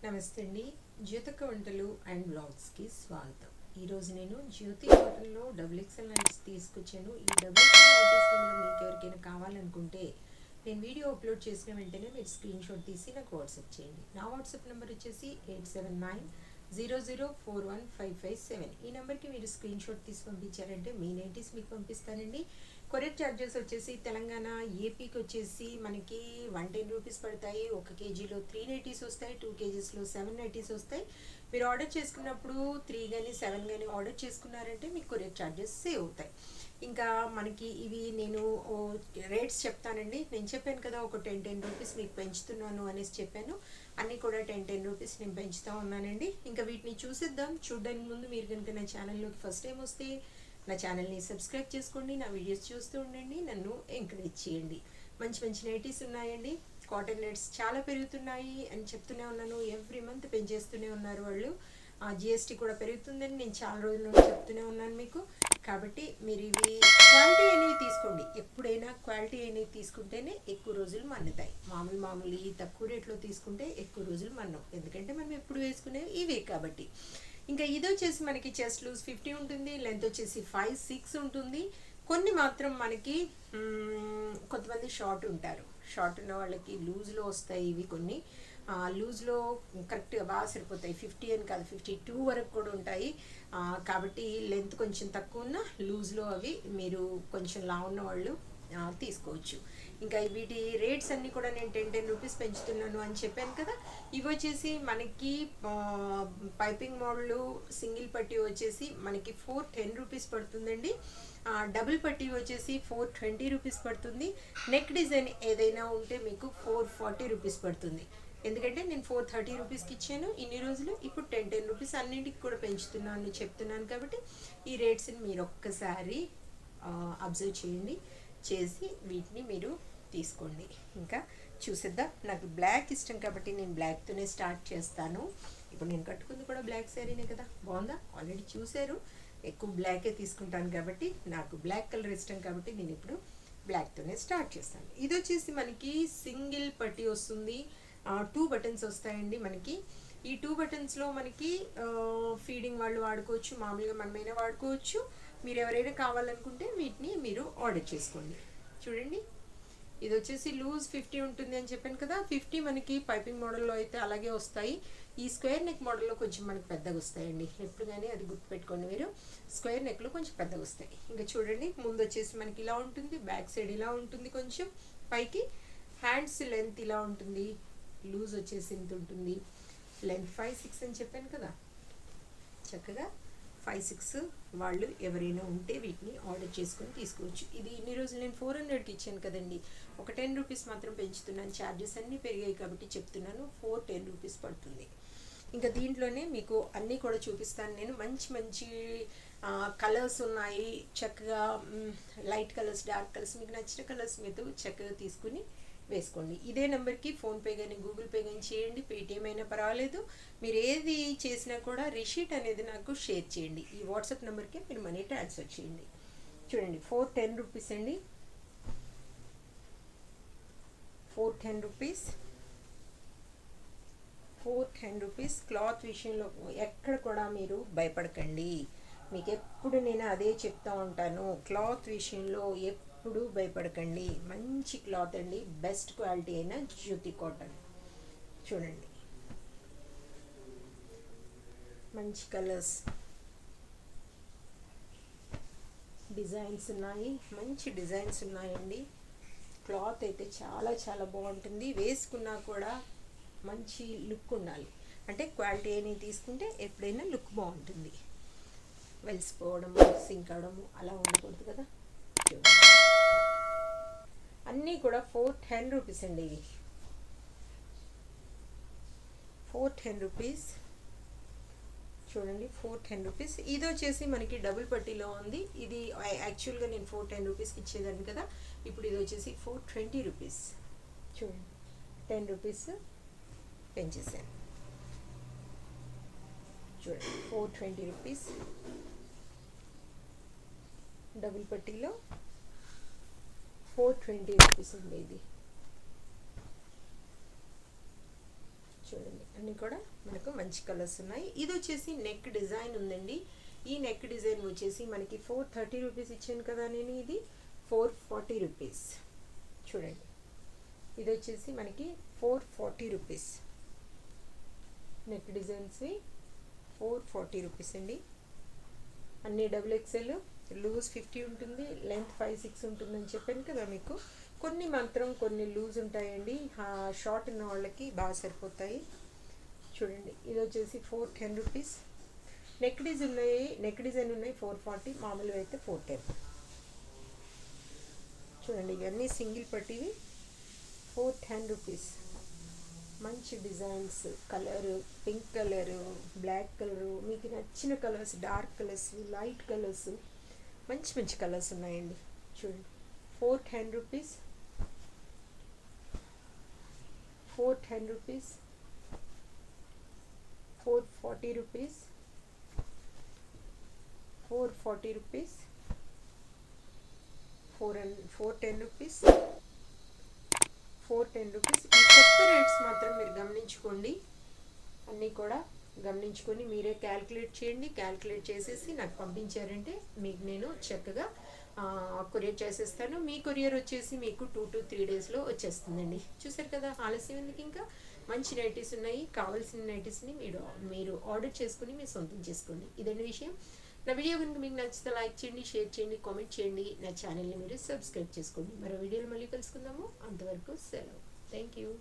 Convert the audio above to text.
నమస్తే అండి. జ్యోతిక వంటలు అండ్ బ్లాగ్స్కి స్వాగతం. ఈరోజు నేను జ్యోతి హోటల్లో డబుల్ ఎక్సెల్ నైటీస్ తీసుకొచ్చాను. ఈ డబుల్ ఎక్సెల్ నైటీస్ కనుక మీకు ఎవరికైనా కావాలనుకుంటే నేను వీడియో అప్లోడ్ చేసిన వెంటనే మీరు స్క్రీన్ షాట్ తీసి నాకు వాట్సాప్ చేయండి. నా వాట్సాప్ నెంబర్ వచ్చేసి 8790041557. ఈ నెంబర్కి మీరు స్క్రీన్ షాట్ తీసి పంపించారంటే మీ నైటీస్ మీకు పంపిస్తానండి. కొరియర్ ఛార్జెస్ వచ్చేసి తెలంగాణ ఏపీకి వచ్చేసి మనకి 110 రూపీస్ పడతాయి. 1 కేజీలో 3 నైటీస్ వస్తాయి, 2 కేజీస్లో 7 నైటీస్ వస్తాయి. మీరు ఆర్డర్ చేసుకున్నప్పుడు 3 కానీ 7 కానీ ఆర్డర్ చేసుకున్నారంటే మీకు కొరియర్ ఛార్జెస్ సేవ్ అవుతాయి. ఇంకా మనకి ఇవి నేను రేట్స్ చెప్తానండి. నేను చెప్పాను కదా, ఒక 10 రూపీస్ మీకు పెంచుతున్నాను అనేసి చెప్పాను. అన్నీ కూడా 10 రూపీస్ నేను పెంచుతూ ఉన్నానండి. ఇంకా వీటిని చూసిద్దాం. చూడడానికి ముందు మీరు కనుక నా ఛానల్లోకి ఫస్ట్ టైం వస్తే నా ఛానల్ని సబ్స్క్రైబ్ చేసుకోండి, నా వీడియోస్ చూస్తూ ఉండండి, నన్ను ఎంకరేజ్ చేయండి. మంచి మంచి నైటీస్ ఉన్నాయండి. కాటన్ రేట్స్ చాలా పెరుగుతున్నాయి అని చెప్తూనే ఉన్నాను. ఎవ్రీ మంత్ పెంచేస్తూనే ఉన్నారు వాళ్ళు. జిఎస్టీ కూడా పెరుగుతుందని నేను చాలా రోజుల నుండి చెప్తూనే ఉన్నాను మీకు. కాబట్టి మీరు ఇవి క్వాలిటీ అనేవి తీసుకోండి. ఎప్పుడైనా క్వాలిటీ అనేవి తీసుకుంటేనే ఎక్కువ రోజులు మన్నుతాయి. మామూలు తక్కువ రేట్లో తీసుకుంటే ఎక్కువ రోజులు మన్నం. ఎందుకంటే మనం ఎప్పుడు వేసుకునేవి ఇవే కాబట్టి. ఇంకా ఇది వచ్చేసి మనకి చెస్ట్ లూజ్ 50 ఉంటుంది, లెంత్ వచ్చేసి 5-6 ఉంటుంది. కొన్ని మాత్రం మనకి కొంతమంది షార్ట్ ఉంటారు. షార్ట్ ఉన్న వాళ్ళకి లూజ్లో వస్తాయి ఇవి. కొన్ని లూజ్లో కరెక్ట్గా బాగా సరిపోతాయి. 50 అని కాదు, 52 వరకు కూడా ఉంటాయి. కాబట్టి లెంత్ కొంచెం తక్కువ ఉన్న లూజ్లో అవి మీరు కొంచెం లావు ఉన్న వాళ్ళు తీసుకోవచ్చు. ఇంకా వీటి రేట్స్ అన్నీ కూడా నేను 10 రూపీస్ పెంచుతున్నాను అని చెప్పాను కదా. ఇవి వచ్చేసి మనకి పైపింగ్ మోడల్ సింగిల్ పట్టీ వచ్చేసి మనకి 410 రూపీస్ పడుతుందండి. డబుల్ పట్టీ వచ్చేసి 420 రూపీస్ పడుతుంది. నెక్ డిజైన్ ఏదైనా ఉంటే మీకు 440 రూపీస్ పడుతుంది. ఎందుకంటే నేను 430 రూపీస్కి ఇచ్చాను ఇన్ని రోజులు. ఇప్పుడు 10 రూపీస్ అన్నింటికి కూడా పెంచుతున్నాను చెప్తున్నాను. కాబట్టి ఈ రేట్స్ని మీరు ఒక్కసారి అబ్జర్వ్ చేసి వీటిని మీరు తీసుకోండి. ఇంకా చూసేద్దాం. నాకు బ్లాక్ ఇష్టం కాబట్టి నేను బ్లాక్తోనే స్టార్ట్ చేస్తాను. ఇప్పుడు నేను కట్టుకుంది కూడా బ్లాక్ శారీనే కదా, బాగుందా? ఆల్రెడీ చూసారు. ఎక్కువ బ్లాకే తీసుకుంటాను కాబట్టి నాకు బ్లాక్ కలర్ ఇష్టం కాబట్టి నేను ఇప్పుడు బ్లాక్తోనే స్టార్ట్ చేస్తాను. ఇది వచ్చేసి మనకి సింగిల్ పట్టీ వస్తుంది. 2 బటన్స్ వస్తాయండి మనకి. ఈ 2 బటన్స్లో మనకి ఫీడింగ్ వాళ్ళు వాడుకోవచ్చు, మామూలుగా మనమైనా వాడుకోవచ్చు. మీరు ఎవరైనా కావాలనుకుంటే వీటిని మీరు ఆర్డర్ చేసుకోండి. చూడండి, ఇది వచ్చేసి లూజ్ 50 ఉంటుంది అని చెప్పాను కదా. 50 మనకి పైపింగ్ మోడల్లో అయితే అలాగే వస్తాయి. ఈ స్క్వేర్ నెక్ మోడల్లో కొంచెం మనకి పెద్దగా వస్తాయండి. ఎప్పుడు కానీ అది గుర్తుపెట్టుకోండి మీరు. స్క్వేర్ నెక్లో కొంచెం పెద్దగా వస్తాయి. ఇంకా చూడండి, ముందు వచ్చేసి మనకి ఇలా ఉంటుంది, బ్యాక్ సైడ్ ఇలా ఉంటుంది, కొంచెం పైకి. హ్యాండ్స్ లెంత్ ఇలా ఉంటుంది, లూజ్ వచ్చేసి ఇంత ఉంటుంది. లెంత్ 5-6 అని చెప్పాను కదా. చక్కగా 5-6 వాళ్ళు ఎవరైనా ఉంటే వీటిని ఆర్డర్ చేసుకొని తీసుకోవచ్చు. ఇది ఇన్ని రోజులు నేను 400కి ఇచ్చాను కదండి. ఒక 10 రూపీస్ మాత్రం పెంచుతున్నాను. ఛార్జెస్ అన్నీ పెరిగాయి కాబట్టి చెప్తున్నాను. 410 రూపీస్ పడుతుంది. ఇంకా దీంట్లోనే మీకు అన్నీ కూడా చూపిస్తాను నేను. మంచి మంచి కలర్స్ ఉన్నాయి. చక్కగా లైట్ కలర్స్, డార్క్ కలర్స్, మీకు నచ్చిన కలర్స్ మీరు చక్కగా తీసుకుని వేసుకోండి. ఇదే నెంబర్కి ఫోన్పే కానీ గూగుల్ పే కానీ చేయండి. పేటిఎం అయినా పర్వాలేదు. మీరు ఏది చేసినా కూడా రిషీట్ అనేది నాకు షేర్ చేయండి. ఈ వాట్సాప్ నెంబర్కి మీరు మనీ ట్రాన్స్ఫర్ చేయండి. చూడండి, 410 రూపీస్ అండి. 410 రూపీస్. 410 రూపీస్. క్లాత్ విషయంలో ఎక్కడ కూడా మీరు భయపడకండి. మీకు ఎప్పుడు నేను అదే చెప్తూ ఉంటాను. క్లాత్ విషయంలో ఎప్పుడు భయపడకండి. మంచి క్లాత్ అండి. బెస్ట్ క్వాలిటీ అయిన జ్యోతి కాటన్. చూడండి, మంచి కలర్స్, డిజైన్స్ ఉన్నాయి. మంచి డిజైన్స్ ఉన్నాయండి. క్లాత్ అయితే చాలా చాలా బాగుంటుంది. వేసుకున్నా కూడా మంచి లుక్ ఉండాలి. అంటే క్వాలిటీ అని తీసుకుంటే ఎప్పుడైనా లుక్ బాగుంటుంది. వెలిసిపోవడము, సింక్ అవడము అలా ఉండకూడదు కదా. అన్నీ కూడా 410 రూపీస్ అండి. ఇవి 410 రూపీస్. చూడండి, 410 రూపీస్. ఇది వచ్చేసి మనకి డబుల్ పట్టీలో ఉంది. ఇది యాక్చువల్గా నేను 410 రూపీస్కి ఇచ్చేదాన్ని కదా. ఇప్పుడు ఇది వచ్చేసి 420 రూపీస్. చూడండి, 10 రూపీస్ పెంచేసాను. చూడండి, 420 రూపీస్. డబుల్ పట్టీలో 420 రూపీస్ అండి ఇది. చూడండి, అన్నీ కూడా మనకు మంచి కలర్స్ ఉన్నాయి. ఇది వచ్చేసి నెక్ డిజైన్ ఉందండి. ఈ నెక్ డిజైన్ వచ్చేసి మనకి 430 రూపీస్ ఇచ్చాను కదా నేను, ఇది 440 రూపీస్. చూడండి, ఇది వచ్చేసి మనకి 440 రూపీస్. నెక్ డిజైన్స్వి 440 రూపీస్ అండి. అన్నీ డబుల్ ఎక్సెల్, లూజ్ 50 ఉంటుంది, లెంత్ 5-6 ఉంటుందని చెప్పాను కదా మీకు. కొన్ని మాత్రం కొన్ని లూజ్ ఉంటాయండి, షార్ట్ ఉన్న వాళ్ళకి బాగా సరిపోతాయి. చూడండి, ఇది వచ్చేసి 410 రూపీస్. నెక్ డిజైన్ ఉన్నాయి 440, మామూలుగా అయితే 410. చూడండి, ఇవన్నీ సింగిల్ పట్టివి 410 రూపీస్. మంచి designs, colour pink colour, black colour, మీకు నచ్చిన colours, dark colours, light colours, మంచి మంచి కలర్స్ ఉన్నాయండి. చూడండి, 410 rupees, 410 rupees, 440 rupees, 440 rupees, 410 rupees, 410 rupees. ఈ కొత్త రేట్స్ మాత్రం మీరు గమనించుకోండి, అన్నీ కూడా గమనించుకొని మీరే క్యాల్కులేట్ చేయండి. క్యాల్కులేట్ చేసేసి నాకు పంపించారంటే మీకు నేను చక్కగా కొరియర్ చేసేస్తాను. మీ కొరియర్ వచ్చేసి మీకు 2 to 3 డేస్లో వచ్చేస్తుందండి. చూసారు కదా, ఆలస్యం ఎందుకు, ఇంకా మంచి నైటీస్ ఉన్నాయి. కావాల్సిన నైటీస్ని మీరు ఆర్డర్ చేసుకుని మీరు సొంతం చేసుకోండి. ఇదండి విషయం. నా వీడియో కనుక మీకు నచ్చితే లైక్ చేయండి, షేర్ చేయండి, కామెంట్ చేయండి. నా ఛానల్ని మీరు సబ్స్క్రైబ్ చేసుకోండి. మరో వీడియోలో మళ్ళీ కలుసుకుందాము. అంతవరకు సెలవు. Thank you.